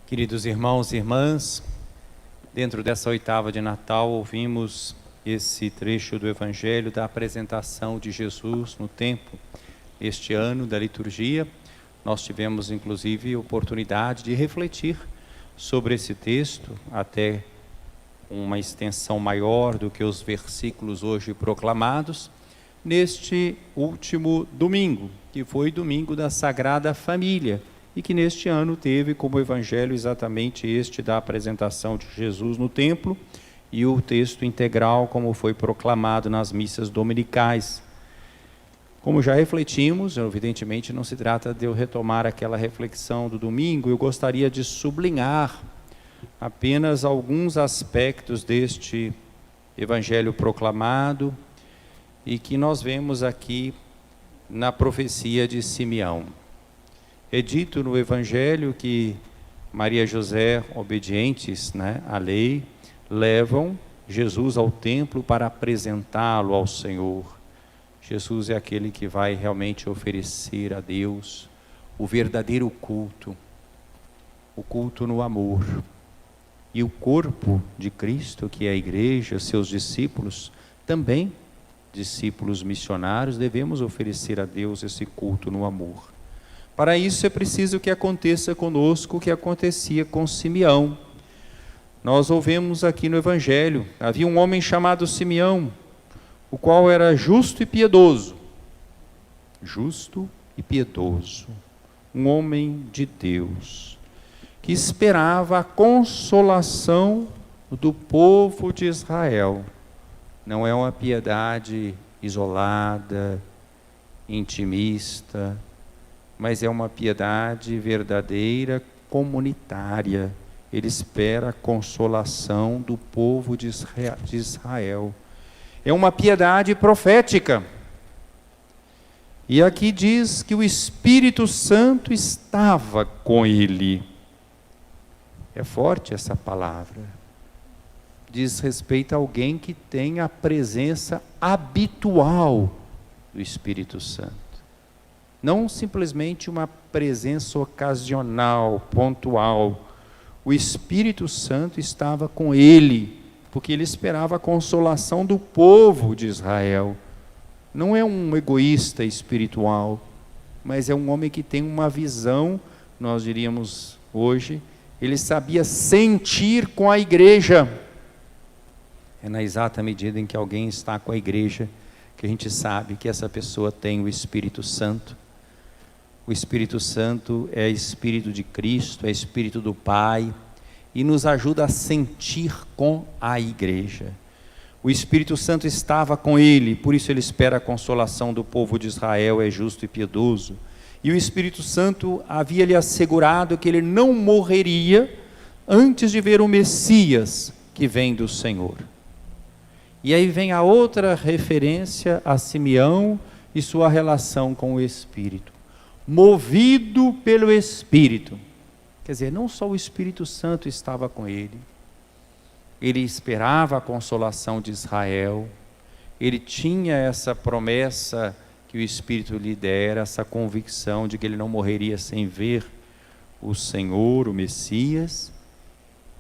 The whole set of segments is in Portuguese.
Queridos irmãos e irmãs, dentro dessa oitava de Natal, ouvimos esse trecho do Evangelho da apresentação de Jesus no templo. Este ano da liturgia, nós tivemos inclusive oportunidade de refletir sobre esse texto, até uma extensão maior do que os versículos hoje proclamados, neste último domingo, que foi domingo da Sagrada Família, e que neste ano teve como evangelho exatamente este da apresentação de Jesus no templo e o texto integral como foi proclamado nas missas dominicais. Como já refletimos, evidentemente não se trata de eu retomar aquela reflexão do domingo, eu gostaria de sublinhar apenas alguns aspectos deste evangelho proclamado e que nós vemos aqui na profecia de Simeão. É dito no Evangelho que Maria e José, obedientes à lei, levam Jesus ao templo para apresentá-lo ao Senhor. Jesus é aquele que vai realmente oferecer a Deus o verdadeiro culto, o culto no amor. E o corpo de Cristo, que é a igreja, seus discípulos, também discípulos missionários, devemos oferecer a Deus esse culto no amor. Para isso é preciso que aconteça conosco o que acontecia com Simeão. Nós ouvimos aqui no Evangelho, havia um homem chamado Simeão, o qual era justo e piedoso. Justo e piedoso, um homem de Deus, que esperava a consolação do povo de Israel. Não é uma piedade isolada, intimista, mas é uma piedade verdadeira, comunitária. Ele espera a consolação do povo de Israel. É uma piedade profética. E aqui diz que o Espírito Santo estava com ele. É forte essa palavra. Diz respeito a alguém que tem a presença habitual do Espírito Santo. Não simplesmente uma presença ocasional, pontual. O Espírito Santo estava com ele, porque ele esperava a consolação do povo de Israel. Não é um egoísta espiritual, mas é um homem que tem uma visão, nós diríamos hoje, ele sabia sentir com a igreja. É na exata medida em que alguém está com a igreja, que a gente sabe que essa pessoa tem o Espírito Santo. O Espírito Santo é Espírito de Cristo, é Espírito do Pai, e nos ajuda a sentir com a igreja. O Espírito Santo estava com ele, por isso ele espera a consolação do povo de Israel, é justo e piedoso. E o Espírito Santo havia lhe assegurado que ele não morreria antes de ver o Messias que vem do Senhor. E aí vem a outra referência a Simeão e sua relação com o Espírito. Movido pelo Espírito. Quer dizer, não só o Espírito Santo estava com ele, ele esperava a consolação de Israel, ele tinha essa promessa que o Espírito lhe dera, essa convicção de que ele não morreria sem ver o Senhor, o Messias.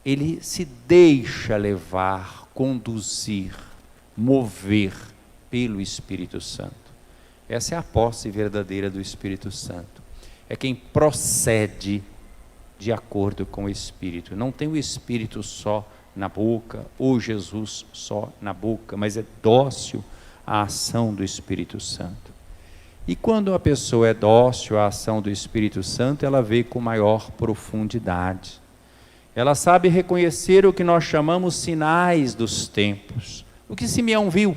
Ele se deixa levar, conduzir, mover pelo Espírito Santo. Essa é a posse verdadeira do Espírito Santo. É quem procede de acordo com o Espírito. Não tem o Espírito só na boca, ou Jesus só na boca, mas é dócil à ação do Espírito Santo. E quando a pessoa é dócil à ação do Espírito Santo, ela vê com maior profundidade. Ela sabe reconhecer o que nós chamamos sinais dos tempos. O que Simeão viu?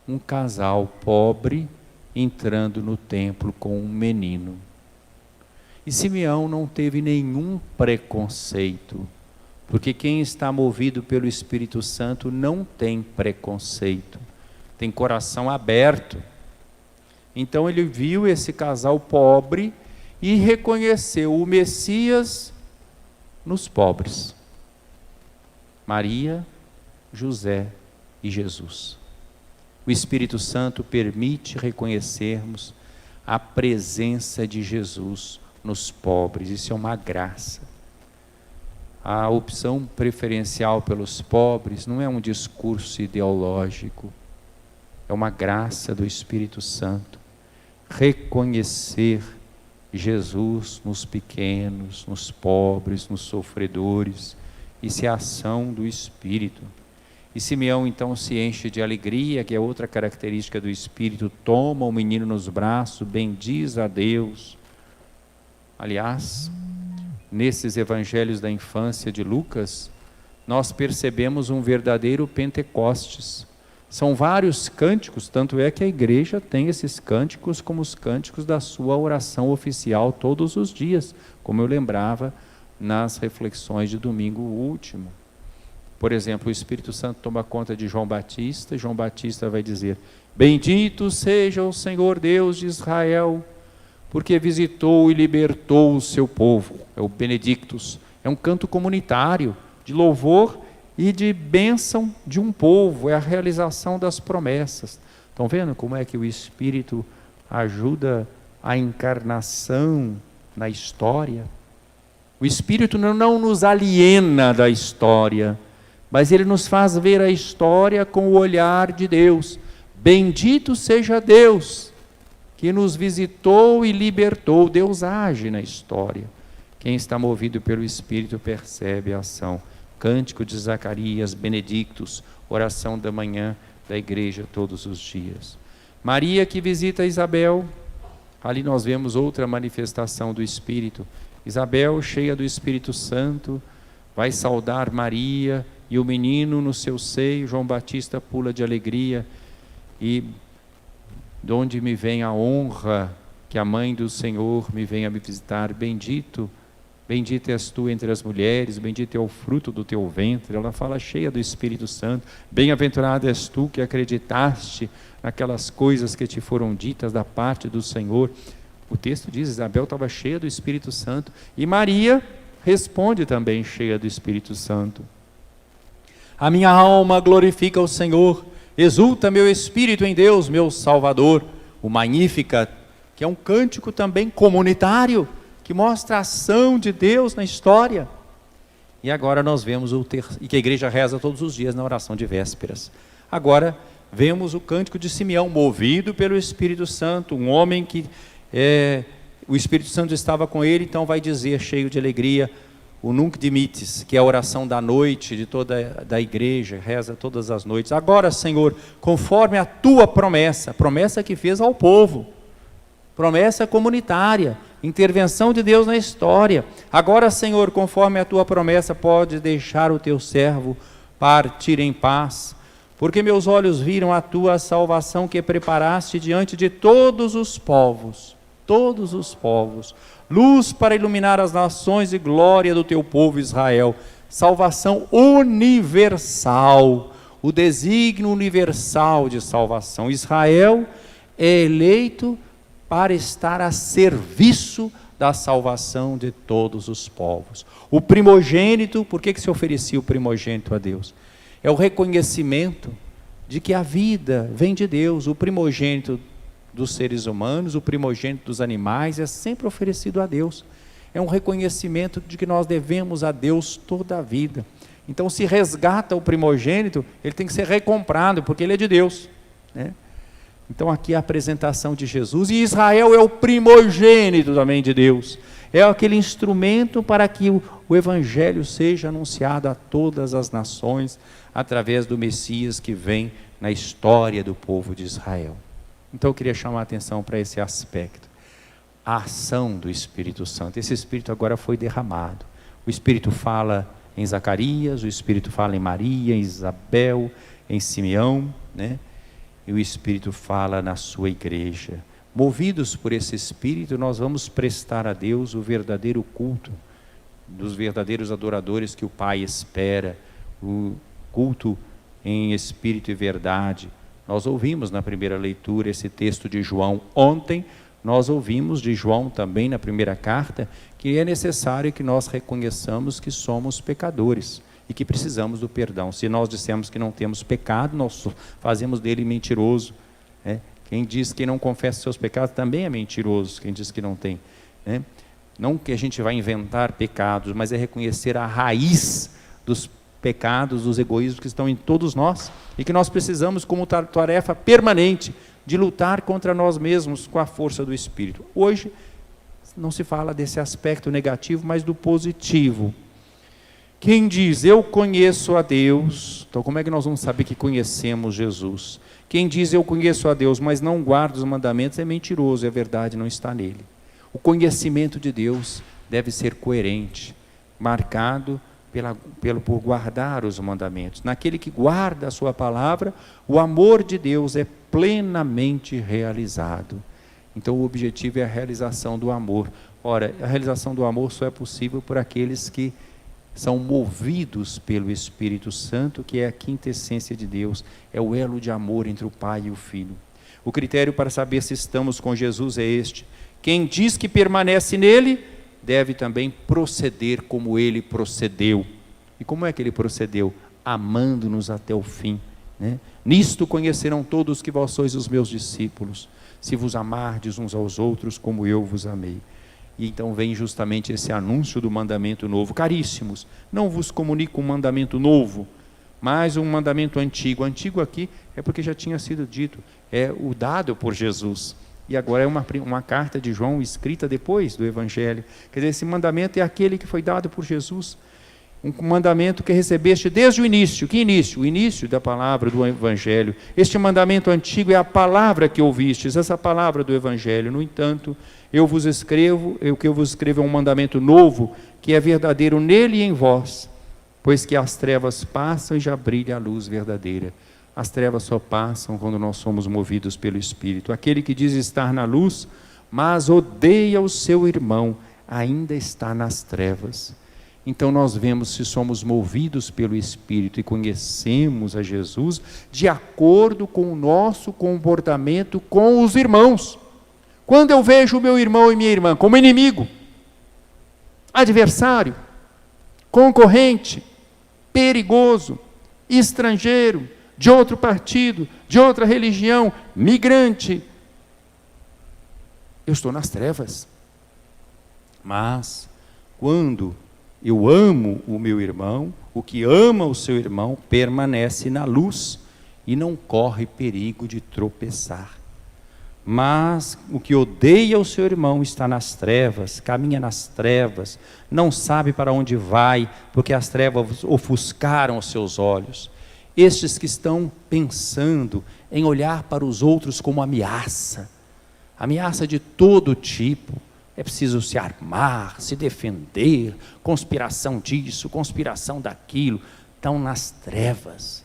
Um casal pobre entrando no templo com um menino. E Simeão não teve nenhum preconceito, porque quem está movido pelo Espírito Santo não tem preconceito, tem coração aberto. Então ele viu esse casal pobre e reconheceu o Messias nos pobres. Maria, José e Jesus. O Espírito Santo permite reconhecermos a presença de Jesus nos pobres. Isso é uma graça. A opção preferencial pelos pobres não é um discurso ideológico, é uma graça do Espírito Santo. Reconhecer Jesus nos pequenos, nos pobres, nos sofredores, isso é a ação do Espírito. E Simeão então se enche de alegria, que é outra característica do Espírito, toma o menino nos braços, bendiz a Deus. Aliás, nesses evangelhos da infância de Lucas, nós percebemos um verdadeiro Pentecostes. São vários cânticos, tanto é que a igreja tem esses cânticos como os cânticos da sua oração oficial todos os dias, como eu lembrava nas reflexões de domingo último. Por exemplo, o Espírito Santo toma conta de João Batista, e João Batista vai dizer: bendito seja o Senhor Deus de Israel, porque visitou e libertou o seu povo. É o Benedictus, é um canto comunitário, de louvor e de bênção de um povo, é a realização das promessas. Estão vendo como é que o Espírito ajuda a encarnação na história? O Espírito não nos aliena da história, mas ele nos faz ver a história com o olhar de Deus. Bendito seja Deus, que nos visitou e libertou. Deus age na história. Quem está movido pelo Espírito percebe a ação. Cântico de Zacarias, Benedictus, oração da manhã da igreja todos os dias. Maria que visita Isabel, ali nós vemos outra manifestação do Espírito. Isabel, cheia do Espírito Santo, vai saudar Maria e o menino no seu seio. João Batista pula de alegria. E de onde me vem a honra que a mãe do Senhor me venha me visitar, bendita és tu entre as mulheres, bendito é o fruto do teu ventre. Ela fala cheia do Espírito Santo. Bem-aventurada és tu que acreditaste naquelas coisas que te foram ditas da parte do Senhor. O texto diz, Isabel estava cheia do Espírito Santo, e Maria responde também cheia do Espírito Santo. A minha alma glorifica o Senhor, exulta meu espírito em Deus, meu Salvador. O Magnificat, que é um cântico também comunitário, que mostra a ação de Deus na história. E agora nós vemos e que a igreja reza todos os dias na oração de vésperas. Agora vemos o cântico de Simeão, movido pelo Espírito Santo, um homem que o Espírito Santo estava com ele, então vai dizer, cheio de alegria, o Nunc Dimittis, que é a oração da noite de toda da igreja, reza todas as noites. Agora, Senhor, conforme a tua promessa, promessa que fez ao povo, promessa comunitária, intervenção de Deus na história. Agora, Senhor, conforme a tua promessa, pode deixar o teu servo partir em paz, porque meus olhos viram a tua salvação que preparaste diante de todos os povos, luz para iluminar as nações e glória do teu povo Israel, salvação universal, o desígnio universal de salvação. Israel é eleito para estar a serviço da salvação de todos os povos. O primogênito, por que se oferecia o primogênito a Deus? É o reconhecimento de que a vida vem de Deus. O primogênito dos seres humanos, o primogênito dos animais é sempre oferecido a Deus. É um reconhecimento de que nós devemos a Deus toda a vida. Então, se resgata o primogênito, ele tem que ser recomprado, porque ele é de Deus, né? Então aqui a apresentação de Jesus, e Israel é o primogênito também de Deus, é aquele instrumento para que o Evangelho seja anunciado a todas as nações, através do Messias que vem na história do povo de Israel. Então eu queria chamar a atenção para esse aspecto, a ação do Espírito Santo. Esse Espírito agora foi derramado, o Espírito fala em Zacarias, o Espírito fala em Maria, em Isabel, em Simeão, né? E o Espírito fala na sua igreja. Movidos por esse Espírito, nós vamos prestar a Deus o verdadeiro culto, dos verdadeiros adoradores que o Pai espera, o culto em espírito e verdade. Nós ouvimos na primeira leitura esse texto de João. Ontem nós ouvimos de João também na primeira carta, que é necessário que nós reconheçamos que somos pecadores e que precisamos do perdão. Se nós dissemos que não temos pecado, nós fazemos dele mentiroso, né? Quem diz que não confessa seus pecados também é mentiroso, quem diz que não tem, né? Não que a gente vai inventar pecados, mas é reconhecer a raiz dos pecados, dos egoísmos que estão em todos nós, e que nós precisamos, como tarefa permanente, de lutar contra nós mesmos com a força do Espírito. Hoje não se fala desse aspecto negativo, mas do positivo. Quem diz, eu conheço a Deus, então como é que nós vamos saber que conhecemos Jesus? Quem diz, eu conheço a Deus, mas não guarda os mandamentos, é mentiroso, e a verdade não está nele. O conhecimento de Deus deve ser coerente, marcado por guardar os mandamentos. Naquele que guarda a sua palavra, o amor de Deus é plenamente realizado. Então o objetivo é a realização do amor. Ora, a realização do amor só é possível por aqueles que são movidos pelo Espírito Santo, que é a quinta essência de Deus, é o elo de amor entre o Pai e o Filho. O critério para saber se estamos com Jesus é este: quem diz que permanece nele, deve também proceder como ele procedeu. E como é que ele procedeu? Amando-nos até o fim, né? Nisto conhecerão todos que vós sois os meus discípulos, se vos amardes uns aos outros como eu vos amei. E então vem justamente esse anúncio do mandamento novo. Caríssimos, não vos comunico um mandamento novo, mas um mandamento antigo. Antigo aqui é porque já tinha sido dito, é o dado por Jesus. E agora é uma carta de João escrita depois do Evangelho. Quer dizer, esse mandamento é aquele que foi dado por Jesus. Um mandamento que recebeste desde o início. Que início? O início da palavra do Evangelho. Este mandamento antigo é a palavra que ouvistes, essa palavra do Evangelho. No entanto, o que eu vos escrevo é um mandamento novo, que é verdadeiro nele e em vós, pois que as trevas passam e já brilha a luz verdadeira. As trevas só passam quando nós somos movidos pelo Espírito. Aquele que diz estar na luz, mas odeia o seu irmão, ainda está nas trevas. Então nós vemos se somos movidos pelo Espírito e conhecemos a Jesus de acordo com o nosso comportamento com os irmãos. Quando eu vejo o meu irmão e minha irmã como inimigo, adversário, concorrente, perigoso, estrangeiro, de outro partido, de outra religião, migrante, eu estou nas trevas. Mas quando eu amo o meu irmão, o que ama o seu irmão permanece na luz e não corre perigo de tropeçar. Mas o que odeia o seu irmão está nas trevas, caminha nas trevas, não sabe para onde vai, porque as trevas ofuscaram os seus olhos. Estes que estão pensando em olhar para os outros como ameaça de todo tipo. É preciso se armar, se defender, conspiração disso, conspiração daquilo. Estão nas trevas.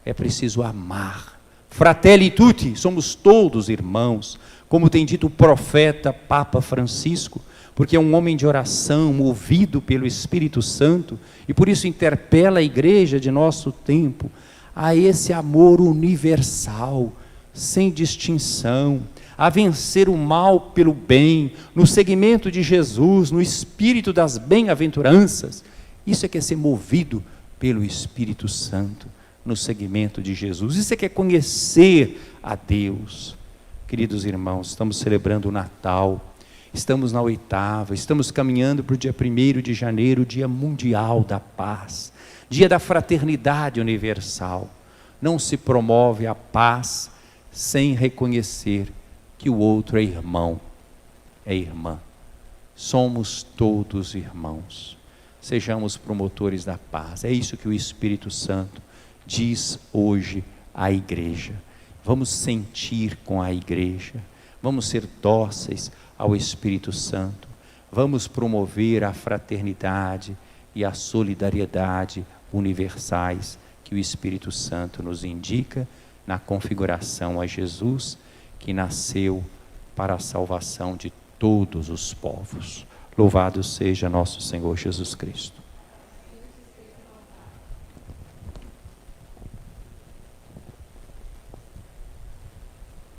É preciso amar. Fratelli tutti, somos todos irmãos, como tem dito o profeta Papa Francisco, porque é um homem de oração, movido pelo Espírito Santo, e por isso interpela a igreja de nosso tempo a esse amor universal, sem distinção, a vencer o mal pelo bem, no seguimento de Jesus, no espírito das bem-aventuranças. Isso é que é ser movido pelo Espírito Santo, no seguimento de Jesus. Isso é que é conhecer a Deus. Queridos irmãos, estamos celebrando o Natal, estamos na 8ª, estamos caminhando para o dia 1º de janeiro, Dia Mundial da Paz, Dia da Fraternidade Universal. Não se promove a paz sem reconhecer que o outro é irmão, é irmã. Somos todos irmãos. Sejamos promotores da paz. É isso que o Espírito Santo diz hoje à igreja. Vamos sentir com a igreja, vamos ser dóceis ao Espírito Santo, vamos promover a fraternidade e a solidariedade universais que o Espírito Santo nos indica na configuração a Jesus, que nasceu para a salvação de todos os povos. Louvado seja nosso Senhor Jesus Cristo.